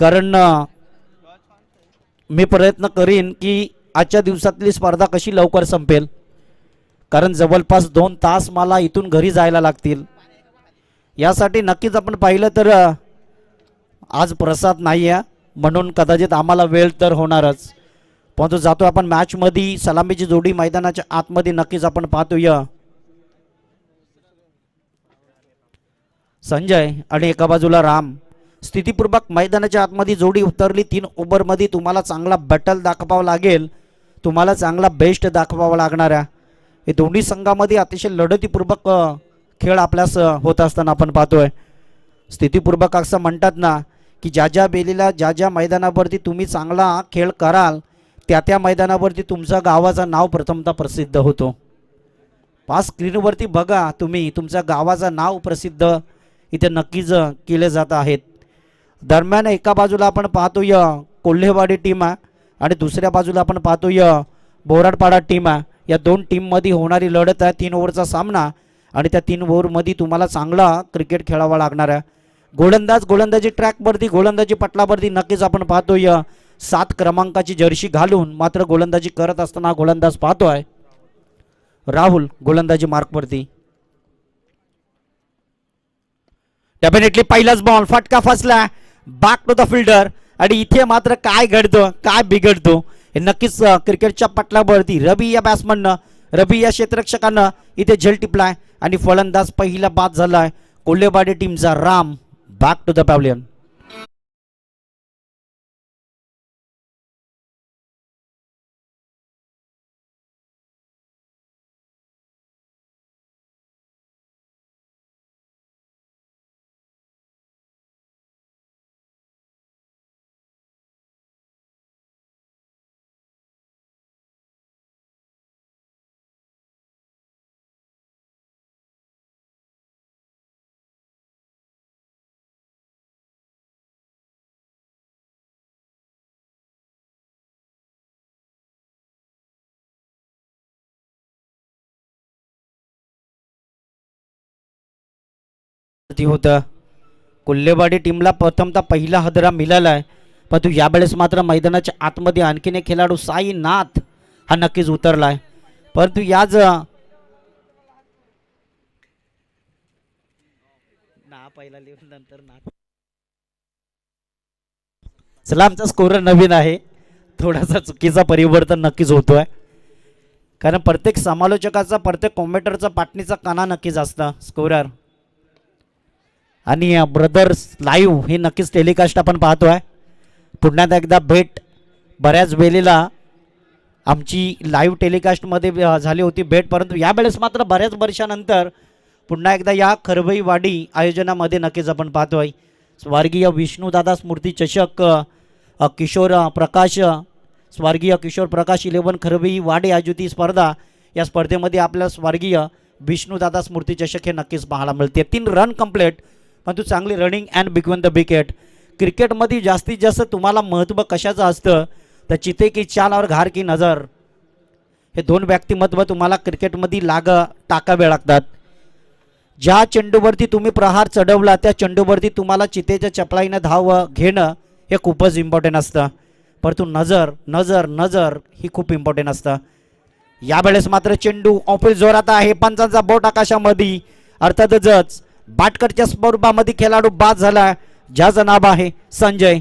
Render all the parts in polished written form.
कारण मी प्रयत्न करीन की आजच्या दिवसातली स्पर्धा कशी लवकर संपेल, कारण जवळपास 2 तास मला इथून घरी जायला लागतील. यासाठी नक्कीच आपण पाहिलं तर आज प्रसाद नाही आहे, म्हणून कदाचित आम्हाला वेळ तर होणारच. परंतु जातो आपण मॅचमध्ये. सलामीची जोडी मैदानाच्या आतमध्ये नक्कीच आपण पाहतोय संजय आणि एका बाजूला राम. स्थितीपूर्वक मैदानाच्या आतमध्ये जोडी उतरली. 3 ओव्हरमध्ये तुम्हाला चांगला बॅटल दाखवावं लागेल, तुम्हाला चांगला बेस्ट दाखवावा लागणार आहे. हे दोन्ही संघामध्ये अतिशय लढतीपूर्वक खेळ आपल्यास होत असताना आपण पाहतोय. स्थितीपूर्वक असं म्हणतात ना की ज्या ज्या बेलीला ज्या ज्या मैदानावरती तुम्ही चांगला खेळ कराल त्या मैदानावरती तुमच्या गावाचं नाव प्रथमतः प्रसिद्ध होतो. पाच स्क्रीनवरती बघा तुम्ही, तुमच्या गावाचं नाव प्रसिद्ध इथे नक्कीच केले जात आहेत. दरम्यान एका बाजूला आपण पाहतोय कोल्हेवाडी टीम आहे आणि दुसऱ्या बाजूला आपण पाहतोय बोराडपाडा टीम आहे. या दोन टीममध्ये होणारी लढत आहे. 3 ओव्हरचा सामना आणि त्या 3 ओव्हरमध्ये तुम्हाला चांगला क्रिकेट खेळावा लागणार आहे. गोलंदाजी ट्रॅकवरती, गोलंदाजी पटलावरती नक्कीच आपण पाहतोय 7 क्रमांकाची जर्सी घालून मात्र गोलंदाजी करत असताना गोलंदाज पाहतोय राहुल गोलंदाजी मार्कवरती. डेफिनेटली पहिलाच बॉल फटका फसला, बॅक टू द फिल्डर. आणि इथे मात्र काय घडतं काय बिघडतो हे नक्कीच क्रिकेटच्या पटलावरती रवी या बॅट्समननं, रवी या क्षेत्ररक्षकानं इथे झेल टिपलाय आणि फलंदाज पहिला बाद झालाय कोल्हेवाडी टीमचा Ram. Back to the pavilion. होतं कोल्हेवाडी टीमला प्रथमतः पहिला हदरा मिळालाय, परंतु यावेळेस मात्र मैदानाच्या आतमध्ये आणखीन एक खेळाडू साईनाथ हा नक्कीच उतरलाय. परंतु याच पहिला लिहून नंतर चला आमचा स्कोरर नवीन आहे, थोडासा चुकीचा परिवर्तन नक्कीच होतोय, कारण प्रत्येक समालोचकाचा प्रत्येक कॉमेंटरचा पाटणीचा काना नक्कीच असतं स्कोरर. आणि ब्रदर्स लाईव्ह हे नक्कीच टेलिकास्ट आपण पाहतोय. पुन्हा एकदा भेट बऱ्याच वेळेला आमची लाईव्ह टेलिकास्टमध्ये झाली होती भेट, परंतु यावेळेस मात्र बऱ्याच वर्षानंतर पुन्हा एकदा या खरबईवाडी आयोजनामध्ये नक्कीच आपण पाहतोय. स्वर्गीय विष्णुदादा स्मृती चषक किशोर प्रकाश, स्वर्गीय किशोर प्रकाश 11 खरबईवाडी आयोजित स्पर्धा. या स्पर्धेमध्ये आपल्या स्वर्गीय विष्णुदादा स्मृती चषक हे नक्कीच पाहायला मिळते. 3 रन कंप्लीट, परंतु चांगली running and between the wicket. क्रिकेटमध्ये जास्तीत जास्त तुम्हाला महत्त्व कशाचं असतं तर चिते की चाल और घार की नजर, हे 2 व्यक्तिमत्व तुम्हाला क्रिकेटमध्ये टाकावे लागतात. ज्या चेंडूवरती तुम्ही प्रहार चढवला त्या चेंडूवरती तुम्हाला चितेच्या चपलाईनं धाव घेणं हे खूपच इम्पॉर्टंट असतं, परंतु नजर नजर नजर ही खूप इम्पॉर्टंट असतं. यावेळेस मात्र चेंडू ऑफिस जोरात आहे, पंचांचा बोट आकाशामध्ये. अर्थातच बाटकरच्या स्वरूपामध्ये खेळाडू बाद झाला, ज्याचं नाव आहे संजय.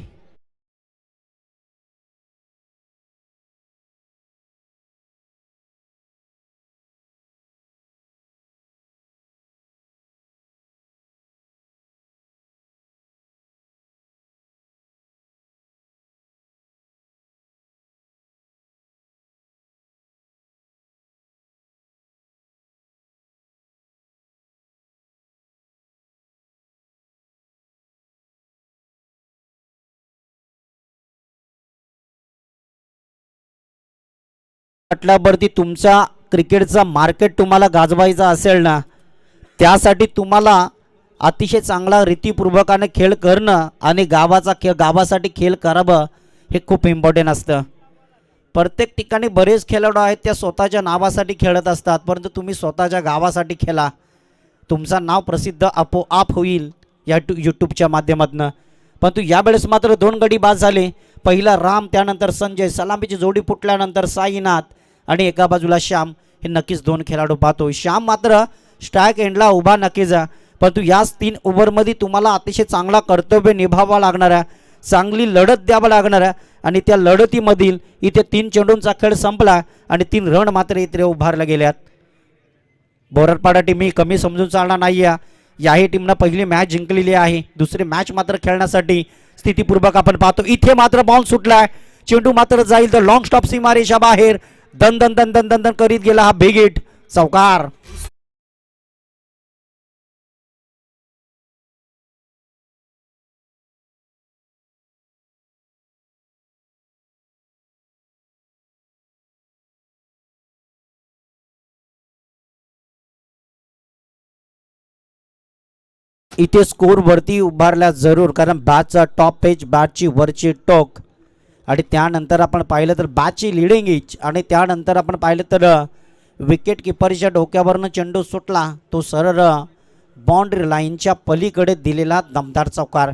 पटलावरती तुमचा क्रिकेटचा मार्केट तुम्हाला गाजवायचा असेल ना, त्यासाठी तुम्हाला अतिशय चांगला रीतीपूर्वकाने खेळ करणं आणि गावासाठी खेळ करावं हे खूप इम्पॉर्टंट असतं. प्रत्येक ठिकाणी बरेच खेळाडू आहेत त्या स्वतःच्या नावासाठी खेळत असतात, परंतु तुम्ही स्वतःच्या गावासाठी खेळा, तुमचं नाव प्रसिद्ध आपोआप होईल या यूट्यूबच्या माध्यमातून. परंतु यावेळेस मात्र 2 गडी बाद झाले. पहिला राम, त्यानंतर संजय. सलामीची जोडी फुटल्यानंतर साईनाथ आणि एका बाजूला श्याम. हे नक्कीच 2 खेळाडू पाहतो. श्याम मात्र स्ट्राईक एंडला उभा नक्कीच आहे, परंतु याच 3 ओव्हरमध्ये तुम्हाला अतिशय चांगला कर्तव्य निभावावा लागणार आहे, चांगली लढत द्यावा लागणार आहे. आणि त्या लढतीमधील इथे 3 चेंडूंचा खेळ संपला आणि 3 रन मात्र इथे उभारल्या गेल्यात. बोराडपाडा टीम ही कमी समजून चालणार नाही आहे. याही टीमनं पहिली मॅच जिंकलेली आहे. दुसरी मॅच मात्र खेळण्यासाठी स्थितीपूर्वक आपण पाहतो. इथे मात्र बॉल सुटलाय. चेंडू मात्र जाईल तर लॉंग स्टॉप सीमारेषा बाहेर. दन दन दन दन दन दन करीत गेला हा बिग हिट. चौकार. इथे स्कोर वरती उभारल्या जरूर, कारण बॅटचा टॉप पेज, बॅटची वरची टोक आणि त्यानंतर आपण पाहिलं तर बॅटची लिडिंग इच आणि त्यानंतर आपण पाहिलं तर विकेट किपरच्या डोक्यावरनं चेंडू सुटला. तो सरळ बाउंड्री लाईनच्या पलीकडे दिलेला दमदार चौकार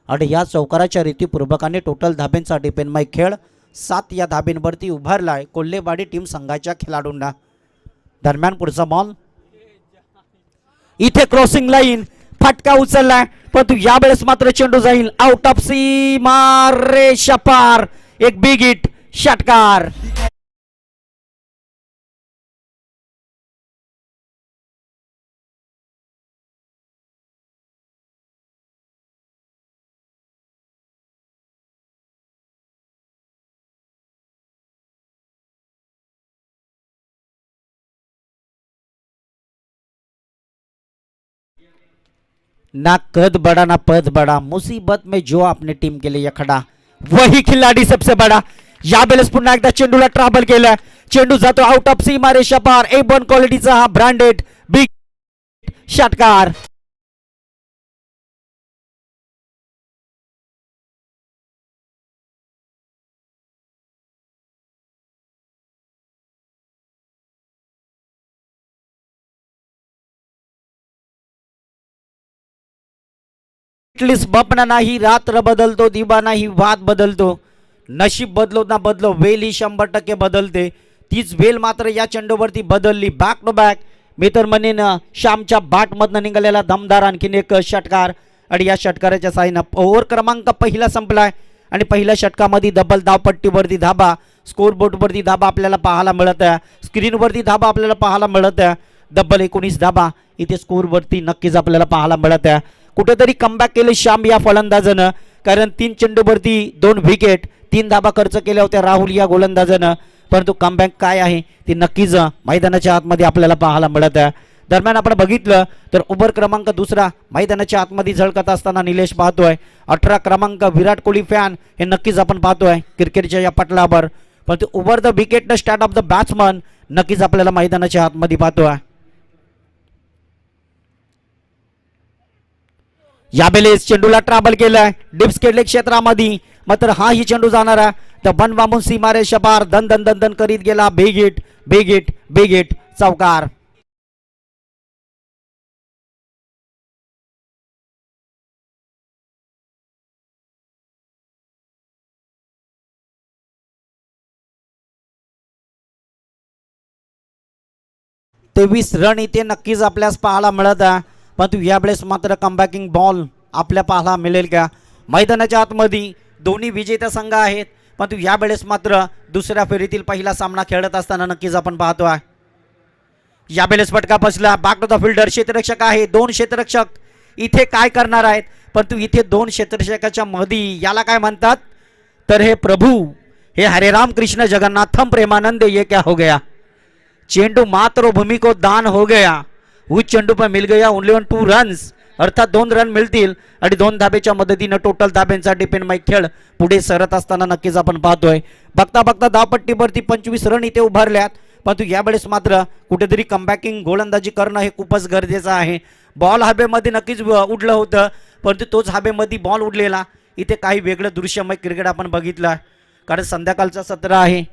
आणि या चौकाराच्या रीतीपूर्वकाने टोटल धाब्यांचा डिपेंडमाई खेळ 7 या धाब्यांवरती उभारलाय कोल्हेवाडी टीम संघाच्या खेळाडूंना. दरम्यान पुढचा बॉल इथे क्रॉसिंग लाईन, फटका उचललाय, परंतु यावेळेस मात्र चेंडू जाईल आउट ऑफ सीमारेषा पार. एक बिग हिट, षटकार. ना कद बड़ा ना पद बड़ा, मुसीबत में जो आपने टीम के लिए खड़ा वही खिलाड़ी सबसे बड़ा. यावेळेस पुन्हा एकदा चेंडूला ट्रॅव्हल केलं. चेंडू जातो आउट ऑफ सीमारेषा पार. A1 क्वालिटीचा हा ब्रँडेड बिग षटकार. बपना नाही, रात्र बदलतो, दिवा नाही, वाद बदलतो, नशीब बदलो ना बदलो, वेल ही 100% बदलते. तीच वेल मात्र या चेंडूवरती बदलली. बॅक टू बॅक मी तर म्हणेन श्यामच्या बॅटमधनं निघालेला दमदार आणखीन एक षटकार आणि या षटकाराच्या साहाय्यानं ओव्हर क्रमांक पहिला संपलाय आणि पहिल्या षटकामध्ये डबल धावपट्टीवरती धाबा, स्कोरबोर्डवरती धाबा आपल्याला पाहायला मिळत आहे, स्क्रीनवरती धाबा आपल्याला पाहायला मिळत आहे. डबल 19 धाबा इथे स्कोरवरती नक्कीच आपल्याला पाहायला मिळत आहे. कुठेतरी कमबॅक केले श्याम या फलंदाजानं, कारण 3 चेंडूवरती 2 विकेट, 3 धाबा खर्च केल्या होत्या राहुल या गोलंदाजानं, परंतु कमबॅक काय आहे ती नक्कीच मैदानाच्या आतमध्ये आपल्याला पाहायला मिळत आहे. दरम्यान आपण बघितलं तर ओव्हर क्रमांक दुसरा मैदानाच्या आतमध्ये झळकत असताना निलेश पाहतोय. 18 क्रमांक विराट कोहली फॅन हे नक्कीच आपण पाहतोय क्रिकेटच्या या पटलावर, परंतु ओव्हर द विकेट न स्टार्ट ऑफ द बॅट्समन नक्कीच आपल्याला मैदानाच्या आतमध्ये पाहतोय. यावेळेस चेंडूला ट्रॅव्हल केलाय डिप्स केले क्षेत्रामध्ये, मात्र हा ही चेंडू जाणार आहे तर बन बांबून सीमारेषा पार. दन दन दन दन करीत गेला big hit, big hit, big hit, चौकार. तेवीस रन इथे नक्कीच आपल्यास पाहायला मिळत आहे, परंतु यावेळेस मात्र कमबॅकिंग बॉल आपल्या पाहायला मिळेल का? मैदानाच्या आतमध्ये दोन्ही विजेता संघ आहेत, परंतु यावेळेस मात्र दुसऱ्या फेरीतील पहिला सामना खेळत असताना नक्कीच आपण पाहतो आहे. यावेळेस फटका बसला. बॅक टू द फिल्डर, क्षेत्ररक्षक आहे, 2 क्षेत्ररक्षक इथे काय करणार आहेत, परंतु इथे 2 क्षेत्ररक्षकाच्या मध्ये याला काय म्हणतात तर हे प्रभू, हे हरे राम कृष्ण जगन्नाथम प्रेमानंद, ये क्या हो गया. चेंडू मात्र भूमि को दान हो गया. उस चेंडू पर मिल गया ओनली 2 रन्स, अर्थात 2 रन मिळतील आणि 2 धाब्याच्या मदतीनं टोटल धाब्यांचा डिपेंड माईक खेळ पुढे सरत असताना नक्कीच आपण पाहतोय. बघता बघता धावपट्टीवरती 25 रन इथे उभारल्यात, परंतु यावेळेस मात्र कुठेतरी कमबॅकिंग गोलंदाजी करणं हे खूपच गरजेचं आहे. बॉल हवेमध्ये नक्कीच उडलं होतं, परंतु तोच हवेमध्ये बॉल उडलेला. इथे काही वेगळं दृश्यमय क्रिकेट आपण बघितलं, कारण संध्याकाळचा सत्र आहे,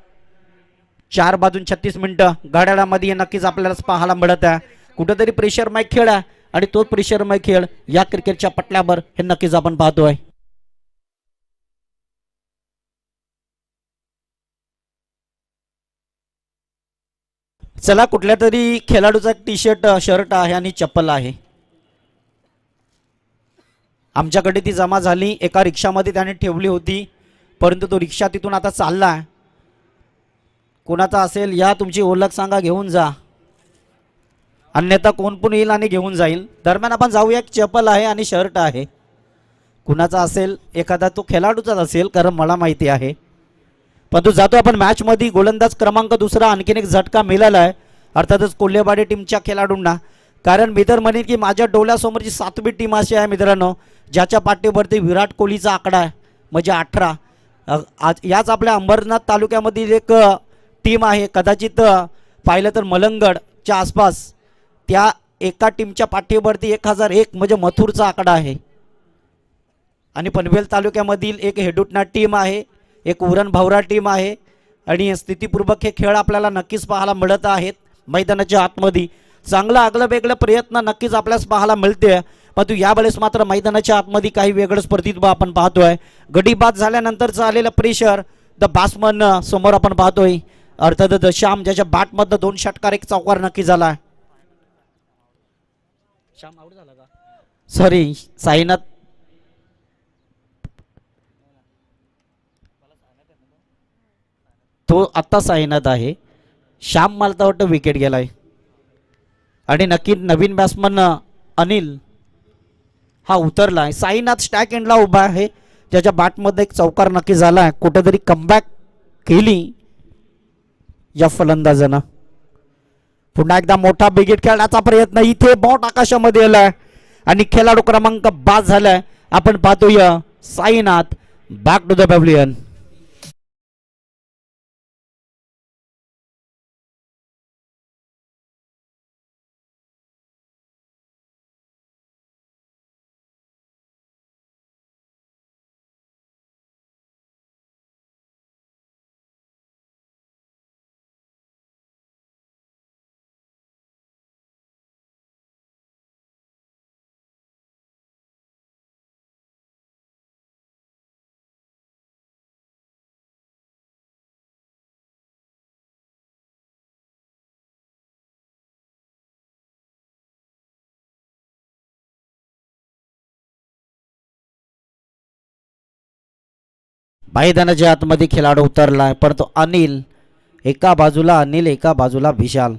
4 वाजून 36 मिनिटं घड्याळामध्ये नक्कीच आपल्याला पाहायला मिळत आहे. कुठेतरी प्रेशरमय खेळ आहे आणि तोच प्रेशरमय खेळ या क्रिकेटच्या पटल्यावर हे नक्कीच आपण पाहतोय. चला, कुठल्या तरी खेळाडूचा टी शर्ट शर्ट आहे आणि चप्पल आहे. आमच्याकडे ती जमा झाली, एका रिक्षामध्ये त्याने ठेवली होती, परंतु तो रिक्षा तिथून आता चालला. कोणाचा असेल या, तुमची ओळख सांगा, घेऊन जा, अन्यथा कोण पण येईल आणि घेऊन जाईल. दरम्यान आपण जाऊया. एक चप्पल आहे आणि शर्ट आहे. कुणाचा असेल, एखादा तो खेळाडूचाच असेल, कारण मला माहिती आहे. पण तो जातो आपण मॅचमध्ये. गोलंदाज क्रमांक दुसरा, आणखीन एक झटका मिळाला आहे अर्थातच कोल्हेवाडी टीमच्या खेळाडूंना. कारण मी तर म्हणेन की माझ्या डोळ्यासमोरची 7वी टीम अशी आहे मित्रांनो, ज्याच्या पाठीवरती विराट कोहलीचा आकडा आहे, म्हणजे 18. आज याच आपल्या अंबरनाथ तालुक्यामधील एक टीम आहे, कदाचित पाहिलं तर मलंगडच्या आसपास, त्या एका टीमच्या पाठीवरती 1001 म्हणजे मथुरचा आकडा आहे. आणि पनवेल तालुक्यामधील एक हेडुटना टीम आहे, एक उरण भावरा टीम आहे. आणि स्थितीपूर्वक हे खेळ आपल्याला नक्कीच पाहायला मिळत आहेत. मैदानाच्या आतमध्ये चांगला आगळं वेगळं प्रयत्न नक्कीच आपल्यास पाहायला मिळते. परंतु यावेळेस मात्र मैदानाच्या आतमध्ये काही वेगळंच प्रतिभा आपण पाहतोय. गडी बाद झाल्यानंतरचं आलेलं प्रेशर द बॅट्समन समोर आपण पाहतोय. अर्थातच श्याम, ज्याच्या बॅटमधनं 2 षटकार 1 चौकार नक्की झाला. श्याम आउट झाला का? सॉरी, साईनाथ. तो आत्ता साईनाथ आहे. श्याम मला तर वाटतं विकेट गेलाय. आणि नक्की नवीन बॅट्समन अनिल हा उतरलाय. साईनाथ स्टॅक एंडला उभा आहे, ज्याच्या बॅटमध्ये 1 चौकार नक्की झाला. कुठेतरी कमबॅक केली या फलंदाजानं. पुन्हा एकदा मोठा बिगेट खेळण्याचा प्रयत्न. इथे बॉट आकाशामध्ये आलाय आणि खेळाडू क्रमांक बाद झालाय. आपण पाहतोय Sainath back to the pavilion. मैदानाच्या आतमध्ये खेळाडू उतरलाय, परंतु अनिल एका बाजूला, अनिल एका बाजूला विशाल.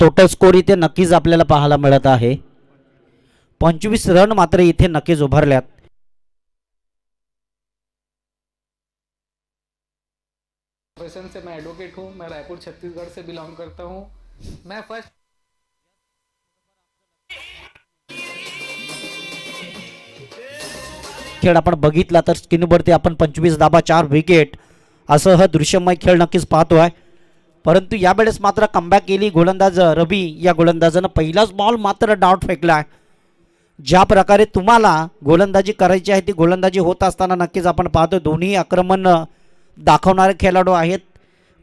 टोटल स्कोर इथे नक्कीच आपल्याला पाहायला मिळत आहे. 25 रन मात्र इथे नक्कीच उभारल्यात. प्रोफेशन से मैं एडवोकेट हूँ. मैं रायपुर छत्तीसगढ़ से बिलोंग करता हूँ. मैं फर्स्ट खेळ आपण बघितला तर स्क्रीनवरती आपण 25 धाबा 4 विकेट असं हा दृश्यमय खेळ नक्कीच पाहतोय. परंतु यावेळेस मात्र कमबॅक केली गोलंदाज रवी या गोलंदाजानं. पहिलाच बॉल मात्र डाऊट फेकला. ज्या प्रकारे तुम्हाला गोलंदाजी करायची आहे ती गोलंदाजी होत असताना नक्कीच आपण पाहतो दोन्ही आक्रमण दाखवणारे खेळाडू आहेत.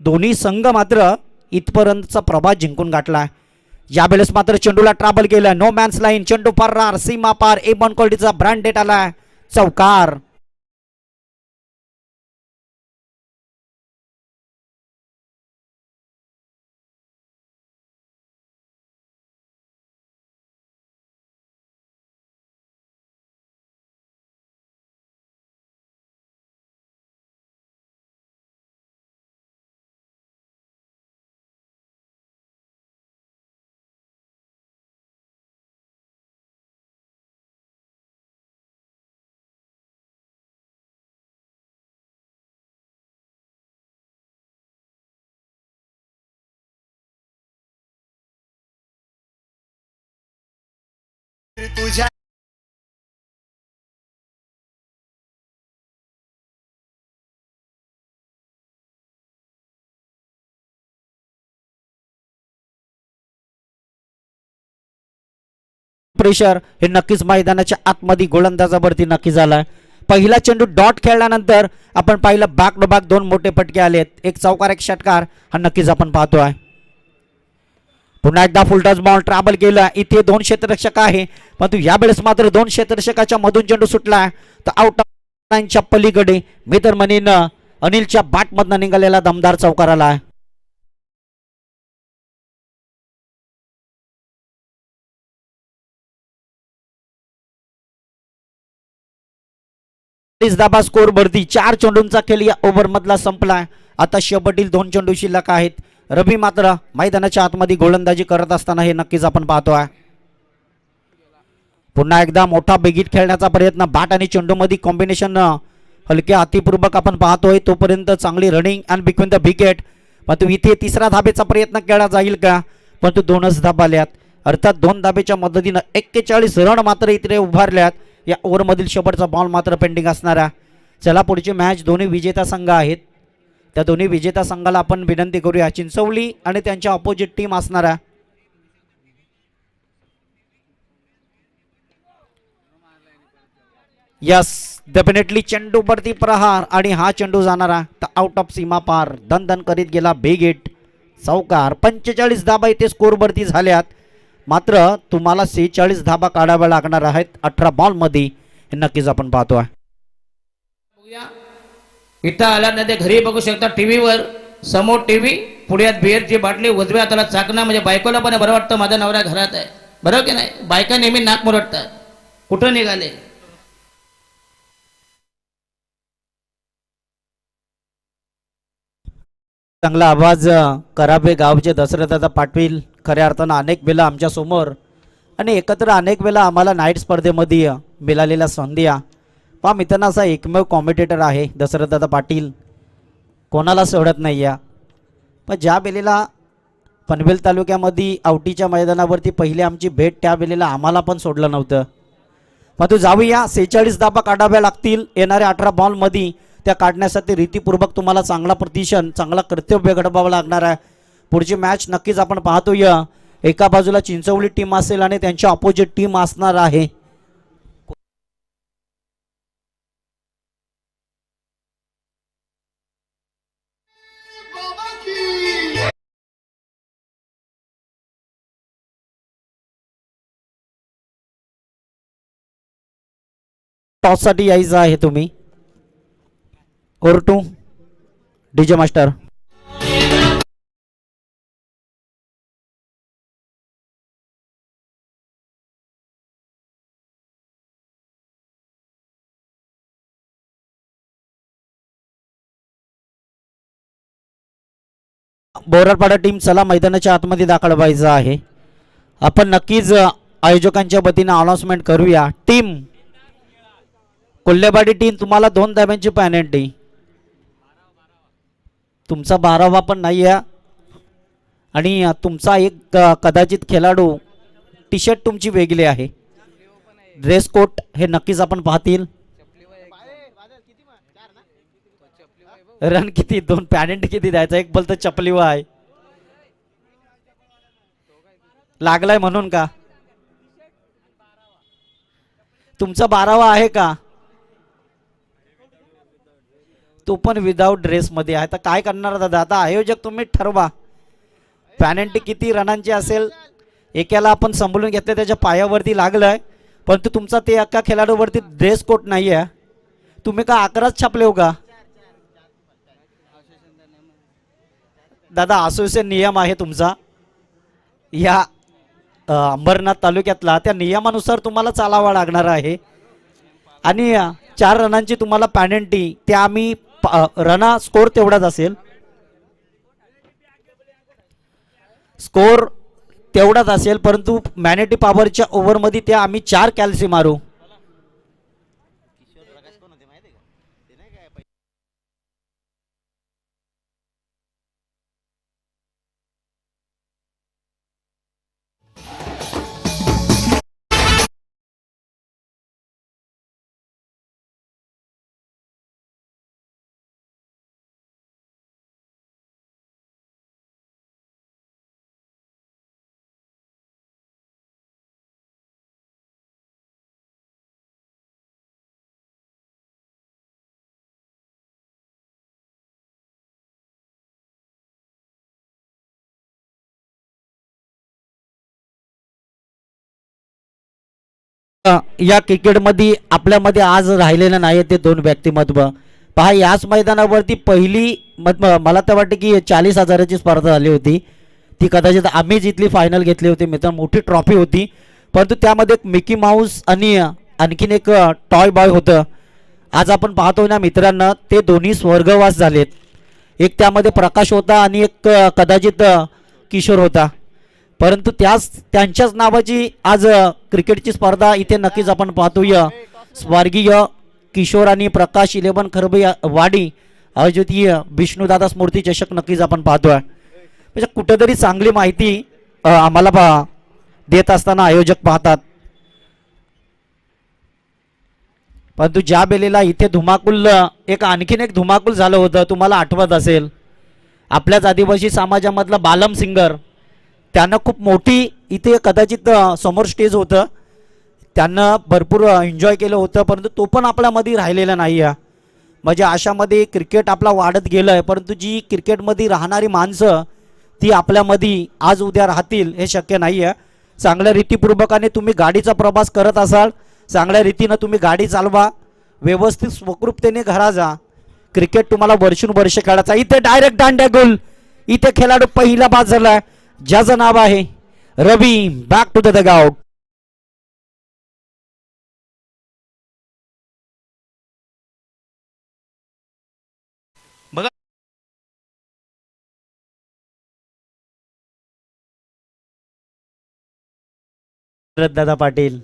दोन्ही संघ मात्र इथपर्यंतचा प्रभाव जिंकून गाठला. यावेळेस मात्र चेंडूला ट्रॅबल केला. नो मॅन्स लाईन, चेंडू पार सीमा पार. A1 क्वालिटीचा ब्रँडेड आला, चौकार. तुझ्या प्रेशर हे नक्कीच मैदानाच्या आतमध्ये गोलंदाजावरती नक्की झालाय. पहिला चेंडू डॉट खेळल्यानंतर आपण पाहिलं बॅक टू बॅक 2 मोठे फटके आलेत. 1 चौकार 1 षटकार हा नक्कीच आपण पाहतोय. पुन्हा एकदा फुलटॉस बॉल ट्रॅबल केला. इथे 2 क्षेत्ररक्षक आहे, परंतु यावेळेस मात्र 2 क्षेत्ररक्षकाच्या मधून चेंडू सुटला तर आउट लाईनच्या पलीकडे मी तर म्हणेन अनिलच्या बॅटमधनं निघालेला दमदार चौकार आला. धाबा स्कोर वरती. 4 चेंडूंचा खेळ या ओव्हरमधला संपलाय. आता शेवटील 2 चेंडू शिल्लक आहेत. रवी मात्र मैदानाच्या आतमध्ये गोलंदाजी करत असताना हे नक्कीच आपण पाहतोय. पुन्हा एकदा मोठा बेगीत खेळण्याचा प्रयत्न. बॅट आणि चेंडूमध्ये कॉम्बिनेशन हलक्या हातीपूर्वक आपण पाहतोय. तोपर्यंत चांगली running and between the wicket. परंतु इथे तिसरा धाबेचा प्रयत्न केला जाईल का, परंतु 2च धाबा आल्यात. अर्थात 2 धाबेच्या मदतीनं 41 रन मात्र इथे उभारल्यात. या ओव्हरमधील शेवटचा बॉल मात्र पेंडिंग असणारा. चला पुढची मॅच दोन्ही विजेता संघ आहेत. त्या दोन्ही विजेता संघाला आपण विनंती करूया. चिंचवली आणि त्यांच्या ऑपोजिट टीम असणारा. यस, डेफिनेटली चेंडूवरती प्रहार आणि हा चेंडू जाणारा आउट ऑफ सीमा पार. धन धन करीत गेला बेगेट चौकार. 45 धाबा इथे स्कोरवरती झाल्यात. मात्र तुम्हाला 46 धाबा काढाव्या लागणार आहेत 18 बॉलमध्ये. हे नक्कीच आपण पाहतोय. इथं आल्यानंतर घरी बघू शकता टीव्हीवर. समोर टीव्ही, पुढ्यात बिअरची बाटली, उजव्या हाताला चाकणा. म्हणजे बायकोला पण बरं वाटतं माझा नवरा घरात आहे. बरोबर की नाही? बायका नेहमी नाक मुरडतात. कुठं निघाले. चांगला आवाज कराबे गावचे दशरथदादा पाटील खऱ्या अर्थानं अनेक वेळा आमच्या समोर आणि एकत्र अनेक वेळा आम्हाला नाईट स्पर्धेमध्ये मिळालेल्या संध्या. पहा मित्रांनो, असा एकमेव कॉमेंटेटर आहे दशरथदादा पाटील. कोणाला सोडत नाही या. पण ज्या वेळेला पनवेल तालुक्यामध्ये आवटीच्या मैदानावरती पहिली आमची भेट, त्या वेळेला आम्हाला पण सोडलं नव्हतं. मग तू जाऊया. 46 धाबा काढाव्या लागतील येणाऱ्या 18 बॉलमध्ये. त्या काढण्यासाठी रीतीपूर्वक तुम्हाला चांगला प्रतिशन, चांगला कर्तव्य घडवावं लागणार आहे. पुढची मॅच नक्कीच आपण पाहतोय. एका बाजूला चिंचवली टीम असेल आणि त्यांच्या ऑपोजिट टीम असणार आहे. टॉससाठी यायचं आहे तुम्ही. Over to DJ master. Boradpada team चला मैदानाच्या आतमध्ये दाखल व्हायचं आहे. आपण नक्कीच आयोजकांच्या वतीनं अनाउन्समेंट करूया. टीम कोल्हेवाडी टीम, तुम्हाला 2 धाब्यांची पेनल्टी. तुमचा 12वा पण नाही आहे आणि तुमचा एक कदाचित खेळाडू टी शर्ट तुमची वेगळी आहे. ड्रेस कोट हे नक्कीच आपण पाहतील. रन किती, 2 पॅनेंट किती द्यायचा. एक बोलतो चपलीवा आहे. लागलाय म्हणून का? तुमचा 12वा आहे का? तो पण विदाउट ड्रेस मध्ये आहे. तर काय करणार दादा? आता आयोजक तुम्ही ठरवा. पॅनेंटी किती रनांची असेल. एकाला आपण सांभाळून घेतलं, त्याच्या पायावरती लागलंय, परंतु तुमचा ते एका खेळाडूवरती ड्रेस कोट नाही आहे. तुम्ही का 11च छापले हो का दादा? असोसिएशन नियम आहे तुमचा या अंबरनाथ तालुक्यातला. त्या नियमानुसार तुम्हाला चालावा लागणार आहे. आणि 4 रनांची तुम्हाला पॅनेंटी, त्या आम्ही रना स्कोर तेवढाच असेल. स्कोर तेवढाच असेल, परंतु मॅनेटी पॉवरच्या ओव्हरमध्ये त्या आम्ही 4 कॅल्सी मारू. या क्रिकेटमध्ये आपल्यामध्ये आज राहिलेलं नाही ते 2 व्यक्तिमत्व. पहा, याच मैदानावरती पहिली मला तर वाटतं की 40,000ची स्पर्धा झाली होती. ती कदाचित आम्ही जिथली फायनल घेतली होती मित्र. मोठी ट्रॉफी होती, परंतु त्यामध्ये मिकी माऊस आणि आणखीन एक टॉय बॉय होतं आज आपण पाहतोय ना मित्रांनो, ते दोन्ही स्वर्गवास झालेत. एक त्यामध्ये प्रकाश होता आणि एक कदाचित किशोर होता, परंतु त्यांच्याच नावाची आज क्रिकेटची स्पर्धा इथे नक्कीच आपण पाहतोय. स्वर्गीय किशोर आणि प्रकाश 11 खरबे वाडी आयोजित विष्णुदादा स्मृती चषक नक्कीच आपण पाहतोय. म्हणजे कुठेतरी चांगली माहिती आम्हाला देत असताना आयोजक पाहतात. परंतु ज्या वेळेला इथे धुमाकूल आणखीन एक धुमाकूल झालं होतं, तुम्हाला आठवत असेल, आपल्याच आदिवासी समाजामधला बालम सिंगर, त्यानं खूप मोठी इथे कदाचित समोर स्टेज होतं, त्यानं भरपूर एन्जॉय केलं होतं, परंतु तो पण आपल्यामध्ये राहिलेला नाही आहे. म्हणजे अशामध्ये क्रिकेट आपला वाढत गेलं आहे, परंतु जी क्रिकेटमध्ये राहणारी माणसं ती आपल्यामध्ये आज उद्या राहतील हे शक्य नाही आहे. चांगल्या रीतीपूर्वकाने तुम्ही गाडीचा प्रवास करत असाल, चांगल्या रीतीनं तुम्ही गाडी चालवा, व्यवस्थित स्वरूपतेने घरा जा. क्रिकेट तुम्हाला वर्षोनवर्ष खेळायचा. इथे डायरेक्ट दांड्या गोल, इथे खेळाडू पहिला बाद झाला, ज्याचं नाव आहे Ravi. Back to the dugout. Dada Patil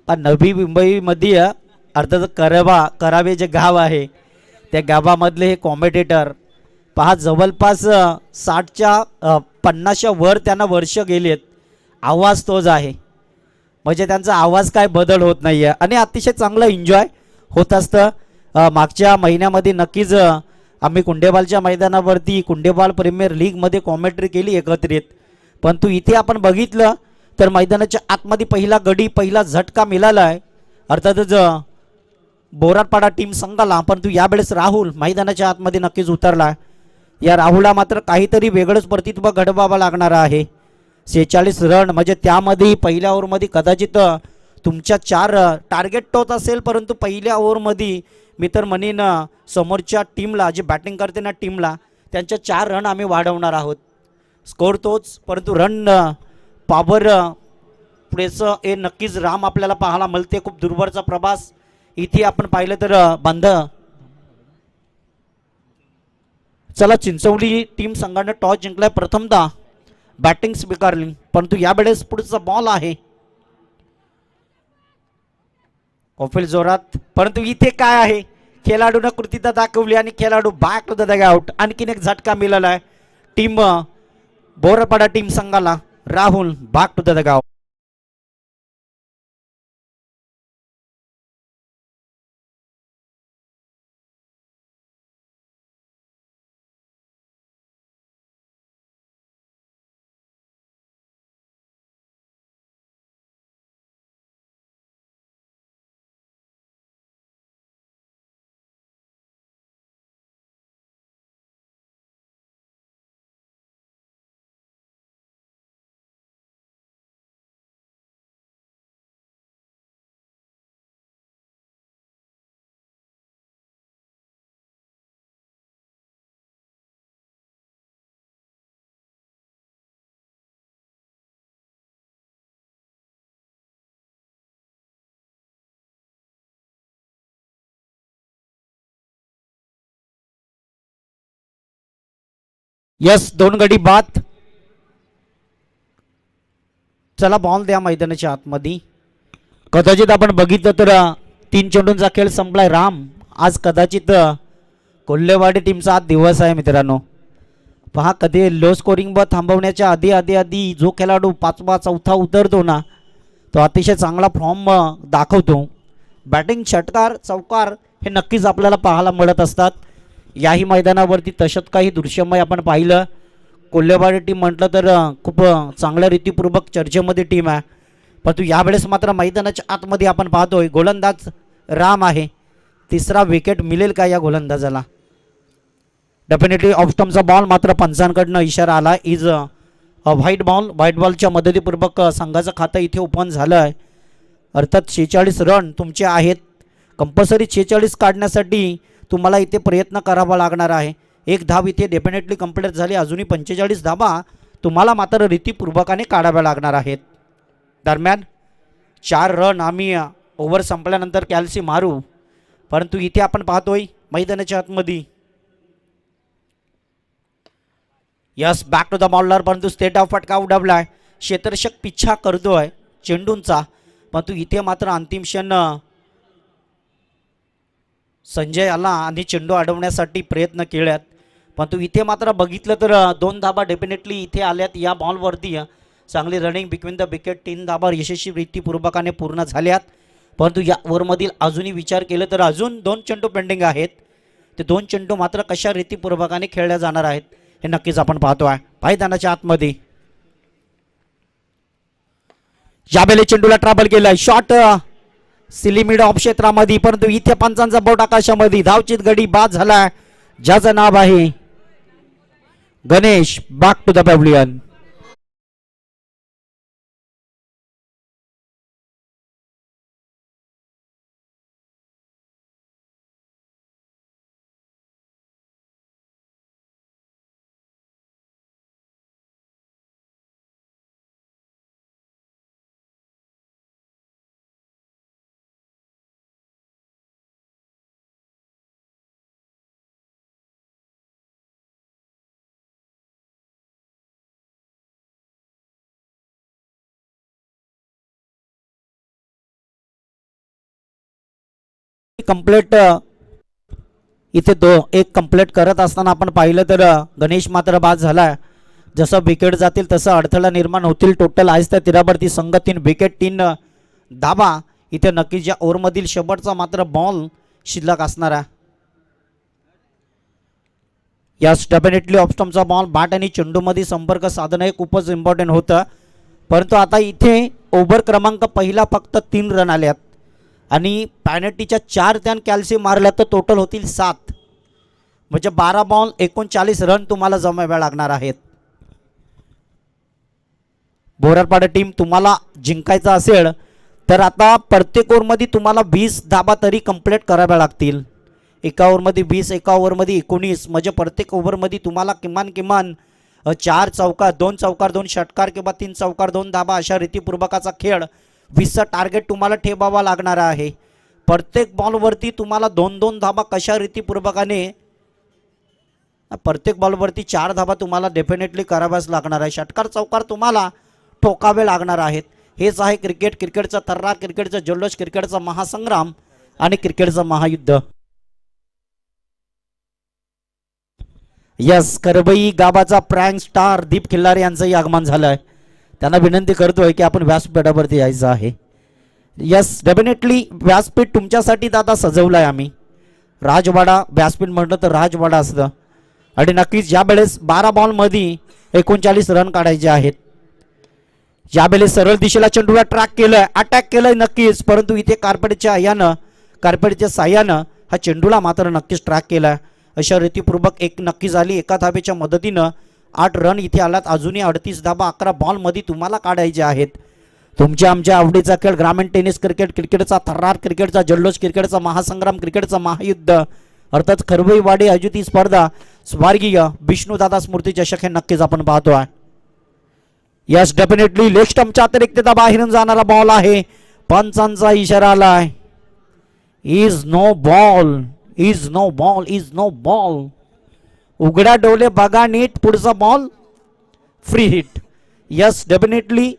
पण नवी मुंबईमध्ये अर्थात करावे जे गाव आहे त्या गावामधले हे कॉमेंटेटर पहा, जवळपास 60च्या 50च्या वर त्यांना वर्ष गेलेत, आवाज तोच आहे. म्हणजे त्यांचा आवाज काय बदल होत नाही आहे आणि अतिशय चांगलं एन्जॉय होत असतं. मागच्या महिन्यामध्ये नक्कीच आम्ही कुंडेबालच्या मैदानावरती कुंडेबाल प्रीमियर लीगमध्ये कॉमेंट्री केली एकत्रित, परंतु इथे आपण बघितलं तर मैदानाच्या आतमध्ये पहिला गडी, पहिला झटका मिळाला आहे अर्थातच बोराटपाडा टीम संघाला. परंतु यावेळेस राहुल मैदानाच्या आतमध्ये नक्कीच उतरला. या राहुलला मात्र काहीतरी वेगळंच प्रतित्व घडवावं लागणार आहे. 46 रन म्हणजे त्यामध्ये पहिल्या ओव्हरमध्ये कदाचित तुमच्या 4 टार्गेट टोच असेल, परंतु पहिल्या ओव्हरमध्ये मी तर म्हणेन समोरच्या टीमला, जे बॅटिंग करते ना टीमला, त्यांच्या 4 रन आम्ही वाढवणार आहोत. स्कोर तोच, परंतु रन पॉवर पुढेचं हे नक्कीच राम आपल्याला पाहायला मिळते. खूप दूरवरचा प्रवास इथे आपण पाहिलं तर बंद. चला, चिंचवली टीम संघाने टॉस जिंकलाय, प्रथमतः बॅटिंग स्वीकारली, परंतु यावेळेस पुढचा बॉल आहे ऑफिल जोरात. परंतु इथे काय आहे, खेळाडूनं कृतीता दाखवली आणि खेळाडू बॅक टू द डगआउट. आणखीन एक झटका मिळाला आहे टीम बोरपाडा टीम संघाला. Rahul back to the dugout. Yes, 2 गडी बाद. चला, बॉल द्या मैदानाच्या आतमध्ये. कदाचित आपण बघितलं तर 3 चेंडूंचा खेळ संपलाय. राम आज कदाचित कोल्हेवाडी टीमचा आज दिवस आहे मित्रांनो. पहा, कधी लो स्कोरिंग व थांबवण्याच्या आधी जो खेळाडू 5वा 4था उतरतो ना, तो अतिशय चांगला फॉर्म दाखवतो. बॅटिंग षटकार चौकार हे नक्कीच आपल्याला पाहायला मिळत असतात. याही मैदानावरती तशात काही दृश्यमय आपण पाहिलं. कोल्हेवाडी टीम म्हटलं तर खूप चांगल्या रीतीपूर्वक चर्चेमध्ये टीम आहे, परंतु यावेळेस मात्र मैदानाच्या आतमध्ये आपण पाहतोय गोलंदाज राम आहे. 3रा विकेट मिळेल का या गोलंदाजाला? डेफिनेटली ऑफ स्टंपचा बॉल मात्र पंचांकडनं इशारा आला, इज व्हाईट बॉल. व्हाईट बॉलच्या मदतीपूर्वक संघाचं खातं इथे ओपन झालं आहे. अर्थात 46 रन तुमचे आहेत. कंपल्सरी 46 काढण्यासाठी तुम्हाला इथे प्रयत्न करावा लागणार आहे. 1 धाव इथे डेफिनेटली कंप्लीट झाली. अजूनही 45 धावा तुम्हाला मात्र रीतीपूर्वकाने काढाव्या लागणार आहेत. दरम्यान 4 रन आम्ही ओव्हर संपल्यानंतर कॅल्सी मारू परंतु इथे आपण पाहतोय मैदानाच्या आतमध्ये yes back to the bowler, परंतु स्टेट ऑफ फटका उडवलाय. क्षेत्ररक्षक पिच्छा करतोय चेंडूंचा, परंतु इथे मात्र अंतिम क्षण संजय आला आणि चेंडू अडवण्यासाठी प्रयत्न केल्यात. परंतु इथे मात्र बघितलं तर 2 धाबा डेफिनेटली इथे आल्यात या बॉलवरती. चांगली रनिंग बिटवीन द विकेट, 3 धाबा यशस्वीरित्यापूर्वकाने पूर्ण झाल्यात. परंतु या ओव्हरमधील अजूनही विचार केलं तर अजून 2 चेंडू पेंडिंग आहेत. ते 2 चेंडू मात्र कशा रीतीपूर्वकाने खेळल्या जाणार आहेत हे नक्कीच आपण पाहतोय मैदानाच्या आतमध्ये. यावेळी चेंडूला ट्रॅव्हल केलाय, शॉट सिलिमिड ऑफ क्षेत्रामध्ये, परंतु इथे पंचांचा बोट आकाशामध्ये. धावचित गडी बाद झालाय, ज्याचं नाव आहे Ganesh. Back to the pavilion. Complete इथे एक कंप्लीट करत असताना आपण पाहिलं तर गणेश मात्र बाद झालाय. जसं विकेट जातील तसं अडथळा निर्माण होतील. टोटल आहेच त्या तीरावरती संघ 3 विकेट 3 धाबा. इथे नक्कीच या ओव्हरमधील शेवटचा मात्र बॉल शिल्लक असणार आहे. यास डेफिनेटली ऑफस्टमचा बॉल बॅट आणि चेंडूमध्ये संपर्क साधणं हे खूपच इम्पॉर्टंट होतं. परंतु आता इथे ओव्हर क्रमांक पहिला फक्त 3 रन आल्यात आणि पॅनल्टीच्या 4 त्यान कॅल्सी मारल्या तर टोटल होतील 7. म्हणजे 12 बॉल 39 रन तुम्हाला जमावे लागणार आहेत. बोरारपाडा टीम तुम्हाला जिंकायचं असेल तर आता प्रत्येक ओव्हरमध्ये तुम्हाला 20 धाबा तरी कंप्लीट कराव्या लागतील. एका ओव्हरमध्ये 20, एका ओव्हरमध्ये 19, म्हणजे प्रत्येक ओव्हरमध्ये तुम्हाला किमान 4 चौकार, 2 चौकार, 2 षटकार किंवा 3 चौकार, 2 धाबा अशा रीतीपूर्वकाचा खेळ 20चा टार्गेट तुम्हाला ठेवावा लागणार आहे. प्रत्येक बॉलवरती तुम्हाला 2-2 धाबा कशा रीतीपूर्वकाने, प्रत्येक बॉलवरती 4 धाबा तुम्हाला डेफिनेटली कराव्याच लागणार आहे. षटकार चौकार तुम्हाला ठोकावे लागणार आहेत. हेच आहे क्रिकेट, क्रिकेटचा थर्रार, क्रिकेटचा जल्लोष, क्रिकेटचा महासंग्राम आणि क्रिकेटचं महायुद्ध. यस, करबई गावाचा प्रँक स्टार दीप खिल्लारे यांचंही आगमन झालं आहे. त्यांना विनंती करतोय की आपण व्यासपीठावरती यायचं आहे. यस, डेफिनेटली व्यासपीठ तुमच्यासाठी दादा सजवलं आहे आम्ही. राजवाडा व्यासपीठ म्हटलं तर राजवाडा असतं आणि नक्कीच यावेळेस 12 बॉलमध्ये 39 रन काढायचे आहेत. यावेळेस सरळ दिशेला चेंडूला ट्रॅक केलंय, अटॅक केलंय नक्कीच, परंतु इथे कार्पेटच्या साह्यानं हा चेंडूला मात्र नक्कीच ट्रॅक केलाय. अशा रीतीपूर्वक एक नक्की झाली. एका धाबेच्या मदतीनं 8 रन इथे आलात. अजूनही 38 धाबा 11 बॉलमध्ये तुम्हाला काढायचे आहेत. तुमच्या आमच्या आवडीचा खेळ ग्रामीण टेनिस क्रिकेट, क्रिकेटचा थर्रार, क्रिकेटचा जल्लोष, क्रिकेटचा महासंग्राम, क्रिकेटचं महायुद्ध, अर्थात खरबईवाडी आयोजित ही स्पर्धा स्वर्गीय विष्णुदादा स्मृती चषक हे नक्कीच आपण पाहतो आहे. यस, डेफिनेटली लेग स्टंपच्या अतिरिक्त बाहेरून जाणारा बॉल आहे. पंचांचा इशारा आलाय. Is no ball, is no ball, is no ball. उघड्या डोले बघा नीट, पुढचा ball free hit. Yes, definitely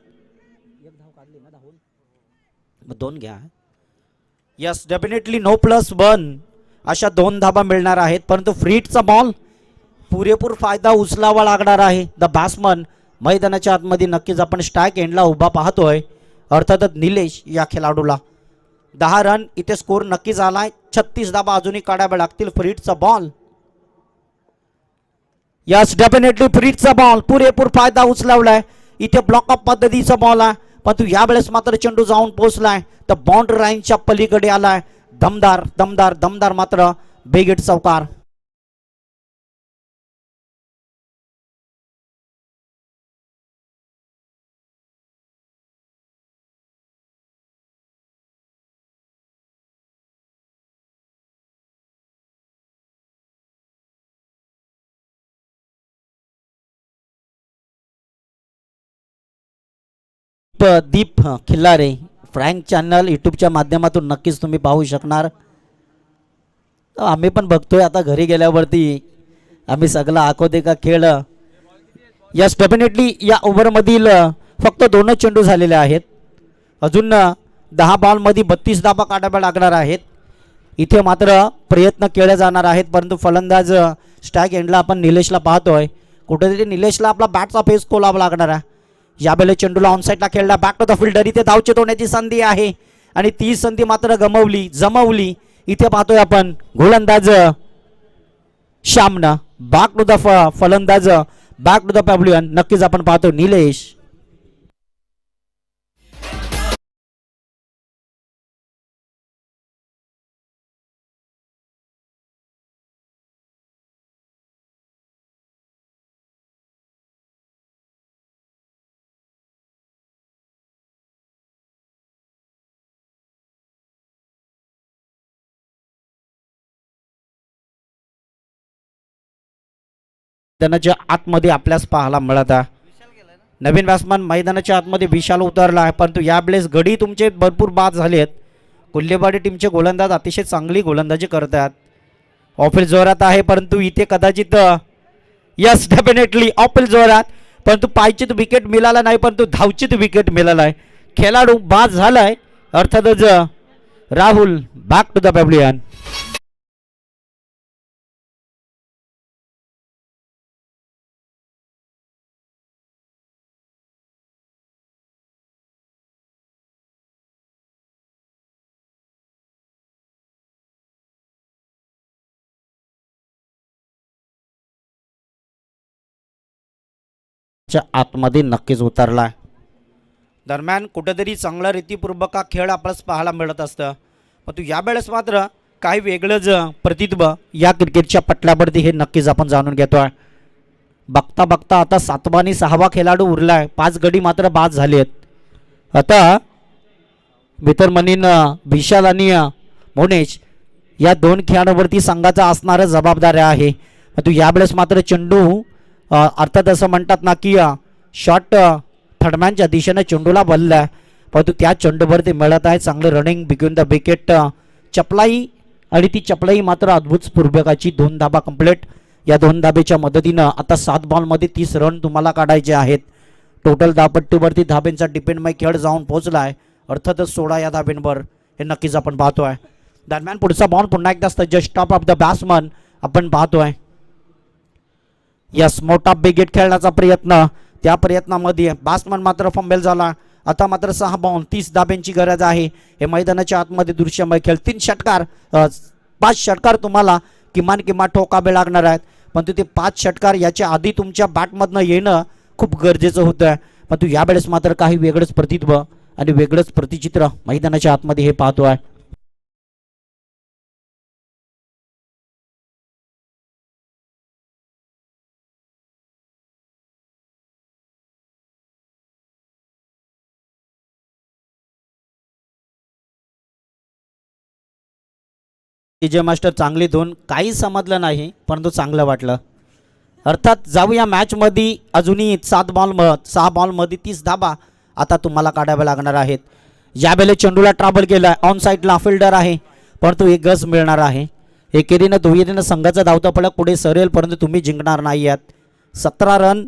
2 घ्या. यस, डेफिनेटली नो प्लस 1 अशा 2 धाबा मिळणार आहेत. परंतु फ्री हिटचा बॉल पुरेपूर फायदा उचलावा लागणार आहे. द बॅट्समन मैदानाच्या आतमध्ये नक्कीच आपण स्ट्राईक एंडला उभा पाहतोय. अर्थातच निलेश या खेळाडूला 10 रन इथे स्कोर नक्कीच आलाय. 36 धाबा अजूनही काढावे लागतील. फ्री हिटचा बॉल. यस, डेफिनेटली फ्री हिटचा बॉल पुरेपूर फायदा उचलावलाय. इथे ब्लॉक अप पद्धतीचा बॉल आहे, परंतु यावेळेस मात्र चेंडू जाऊन पोहोचलाय तर बाउंड्री लाईनच्या पलीकडे आलाय. दमदार दमदार दमदार मात्र बेगेट चौकार. दीप खिल्लारे फ्रँक चॅनल यूट्यूबच्या माध्यमातून नक्कीच तुम्ही पाहू शकणार. आम्ही पण बघतोय आता घरी गेल्यावरती आम्ही सगळा आखोते का खेळ. यस डेफिनेटली या ओव्हरमधील फक्त 2च चेंडू झालेले आहेत. अजून 10 बॉलमध्ये 32 धाबा काढाव्या लागणार आहेत. इथे मात्र प्रयत्न केले जाणार आहेत परंतु फलंदाज स्ट्राईक एंडला आपण निलेशला पाहतोय. कुठेतरी निलेशला आपला बॅटचा फेस खोलावा लागणार आहे. यावेळेला चेंडूला ऑनसाईडला खेळला बॅक टू द फिल्डर. इथे धावचे होण्याची संधी आहे आणि ती संधी मात्र जमवली. इथे पाहतोय आपण गोलंदाज श्यामनं बॅक टू द फलंदाज बॅक टू द पॅव्हलियन. नक्कीच आपण पाहतो निलेश. मैदानाच्या आतमध्ये आपल्यास पाहायला मिळत आहे. नवीन बॅट्समन मैदानाच्या आतमध्ये विशाल उतरला आहे परंतु यावेळेस गडी तुमचे भरपूर बाद झाले आहेत. कोल्हेवाडी टीमचे गोलंदाज अतिशय चांगली गोलंदाजी करत आहेत. ऑफिल जोरात आहे परंतु इथे कदाचित यस डेफिनेटली ऑफिल जोरात परंतु पायचित विकेट मिळाला नाही परंतु धावचित विकेट मिळाला आहे. खेळाडू बाद झालाय अर्थातच Rahul back to the pavilion. आतमध्ये नक्कीच उतरला. दरम्यान कुठेतरी चांगला रीतीपूर्वक खेळ आपल्यास पाहायला मिळत असतं परंतु यावेळेस मात्र काही वेगळंच प्रतित्व या क्रिकेटच्या पटल्यावरती हे नक्कीच आपण जाणून घेतोय. बघता बघता आता 7वा आणि 6वा खेळाडू उरलाय. 5 गडी मात्र बाद झाले आहेत. आता मित्र म्हणीन विशाल आणि मोनेश या 2 खेळाडूंवरती संघाचा असणारा जबाबदारी आहे परंतु यावेळेस मात्र चेंडू अर्थात असं म्हणतात ना की शॉट थर्डमॅनच्या दिशेने चेंडूला बदलला आहे परंतु त्या चेंडूवरती मिळत आहे चांगलं रनिंग बिग्यून द विकेट. चपलाई आणि ती चपलाई मात्र अद्भुत स्फूर्तकाची 2 धाबा कंप्लीट. या 2 धाबेच्या मदतीनं आता 7 बॉलमध्ये 30 रन तुम्हाला काढायचे आहेत. टोटल धावपट्टीवरती धाब्यांचा डिपेंडमय खेळ जाऊन पोहोचला आहे अर्थातच 16 या धाब्यांवर हे नक्कीच आपण पाहतोय. दरम्यान पुढचा बॉल पुन्हा एकदा just top of the batsman आपण पाहतोय. यस मोठा बिगेट खेळण्याचा प्रयत्न त्या प्रयत्नामध्ये बॅट्समन मात्र फंबेल झाला. आता मात्र 6 बॉल 30 धाब्यांची गरज आहे. हे मैदानाच्या आतमध्ये दृश्यमय खेळ 3 षटकार 5 षटकार तुम्हाला किमान ठोकावे लागणार आहेत परंतु ते 5 षटकार याच्या आधी तुमच्या बॅटमधनं येणं खूप गरजेचं होतं परंतु यावेळेस मात्र काही वेगळंच प्रतित्व आणि वेगळंच प्रतिचित्र मैदानाच्या आतमध्ये हे पाहतो आहे. जे मास्टर चांगली धून काही समजलं नाही परंतु चांगलं वाटलं. अर्थात जाऊया मॅचमध्ये. अजूनही 6 बॉलमध्ये 30 धाबा आता तुम्हाला काढाव्या लागणार आहेत. यावेळेला चेंडूला ट्रॅव्हल केला आहे. ऑन साईडला फिल्डर आहे परंतु एक गज मिळणार आहे. एकेरीनं दुहेरीनं संघाचा धावता फलक पुढे सरेल परंतु तुम्ही जिंकणार नाही आहात. 17 रन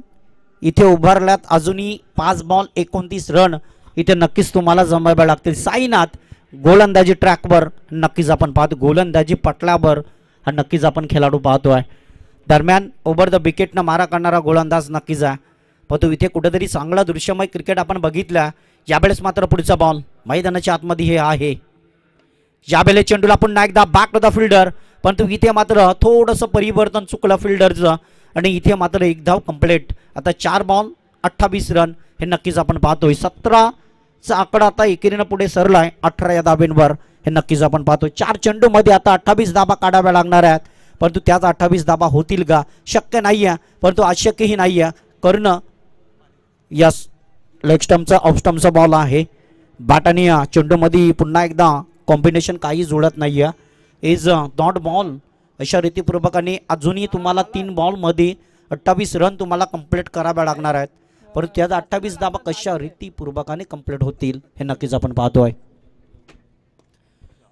इथे उभारल्यात. अजूनही 5 बॉल 29 रन इथे नक्कीच तुम्हाला जमायला लागतील. साईनाथ गोलंदाजी ट्रॅकवर नक्कीच आपण पाहतो. गोलंदाजी पटलावर हा नक्कीच आपण खेळाडू पाहतो आहे. दरम्यान ओव्हर द विकेटनं मारा करणारा गोलंदाज नक्कीच आहे परंतु इथे कुठेतरी चांगला दृश्यमय क्रिकेट आपण बघितला. यावेळेस मात्र पुढचा बॉल मैदानाच्या आतमध्ये हे आहे. यावेळेला चेंडूला पुन्हा एकदा बॅक टू द फिल्डर परंतु इथे मात्र थोडंसं परिवर्तन चुकलं फिल्डरचं आणि इथे मात्र 1 धाव कंप्लीट. आता 4 बॉल 28 रन हे नक्कीच आपण पाहतोय. 17चा आकडा आता एकेरीनं पुढे सरलाय 18 या धाब्यांवर हे नक्कीच आपण पाहतो. 4 चेंडूमध्ये आता 28 धाबा काढाव्या लागणार आहेत परंतु त्याच 28 धाबा होतील का शक्य नाही आहे परंतु अशक्यही नाही आहे करणं. यस लेग स्टम्पचा ऑफ स्टम्पचा बॉल आहे. बॅटाने चेंडूमध्ये पुन्हा एकदा कॉम्बिनेशन काही जुळत नाही आहे. इज नॉट बॉल अशा रीतीपूर्वकाने अजूनही तुम्हाला 3 बॉलमध्ये 28 रन तुम्हाला कंप्लीट कराव्या लागणार आहेत परंतु त्यात 28 धाबा कशा रीतीपूर्वकाने कंप्लीट होतील हे नक्कीच आपण पाहतोय.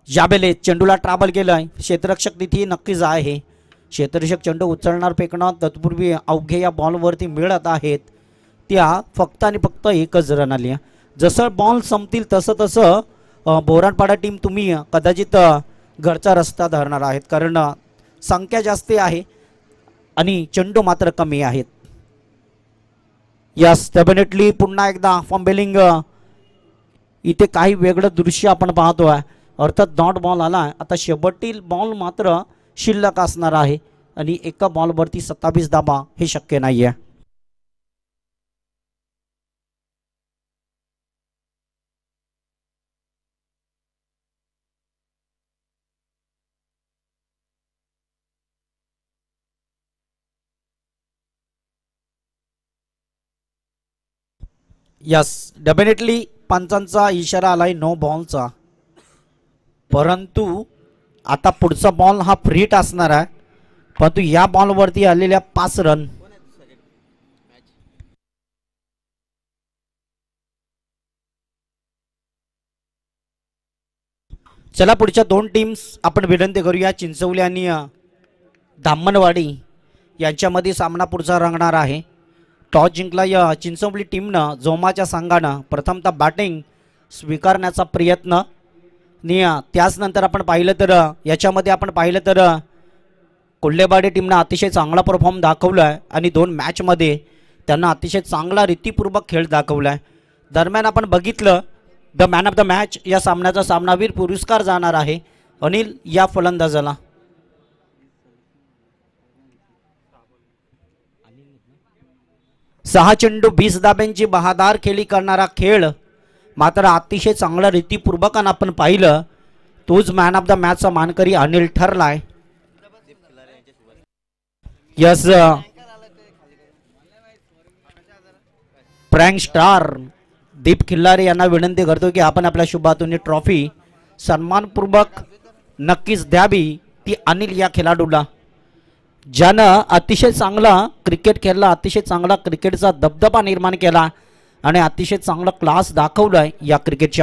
जाबेले चेंडूला ट्रॅव्हल केलंय, क्षेत्ररक्षक तिथे नक्कीच आहे. क्षेत्ररक्षक चेंडू उचलणार फेकणं तत्पूर्वी अवघे या बॉलवरती मिळत आहेत त्या फक्त आणि फक्त एकच रन आली आहे. जसं बॉल संपतील तसं तसं बोराडपाडा टीम तुम्ही कदाचित घरचा रस्ता धरणार आहेत, कारण संख्या जास्त आहे आणि चेंडू मात्र कमी आहेत. यस डेफिनेटली पुन्हा एकदा फॉर्मबेलिंग इथे काही वेगळं दृश्य आपण पाहतो आहे. अर्थात डॉट बॉल आला आहे. आता शेवटतील बॉल मात्र शिल्लक असणार आहे आणि एका बॉलवरती 27 धावा हे शक्य नाही आहे. यस डेफिनेटली पंचांचा इशारा आलाय नो बॉलचा, परंतु आता पुढचा बॉल हा फ्रीट असणार आहे. परंतु या बॉलवरती आलेल्या 5 रन चला पुढच्या 2 टीम्स आपण विनंती करूया. चिंचवली आणि धामणवाडी यांच्यामध्ये सामना पुढचा रंगणार आहे. टॉस जिंकला या चिंचवली टीमनं जोमाच्या संघानं प्रथमतः बॅटिंग स्वीकारण्याचा प्रयत्न आणि त्याचनंतर आपण पाहिलं तर याच्यामध्ये आपण पाहिलं तर कोल्हेवाडी टीमनं अतिशय चांगला परफॉर्म दाखवला आहे आणि 2 मॅचमध्ये त्यांना अतिशय चांगला रीतीपूर्वक खेळ दाखवला आहे. दरम्यान आपण बघितलं the man of the match या सामन्याचा सामनावीर पुरस्कार जाणार आहे अनिल या फलंदाजाला. सहा चेंडू 20 धाब्यांची बहादार खेळी करणारा खेळ मात्र अतिशय चांगला रीतीपूर्वकानं आपण पाहिलं. तोच मॅन ऑफ द मॅचचा मानकरी अनिल ठरलाय. यस प्रँक स्टार दीप खिल्लारे यांना विनंती करतो की आपण आपल्या शुभातून ट्रॉफी सन्मानपूर्वक नक्कीच द्यावी ती अनिल या खेळाडूला, ज्यानं अतिशय चांगला क्रिकेट खेळला, अतिशय चांगला क्रिकेटचा दबदबा निर्माण केला आणि अतिशय चांगला क्लास दाखवलाय या क्रिकेटच्या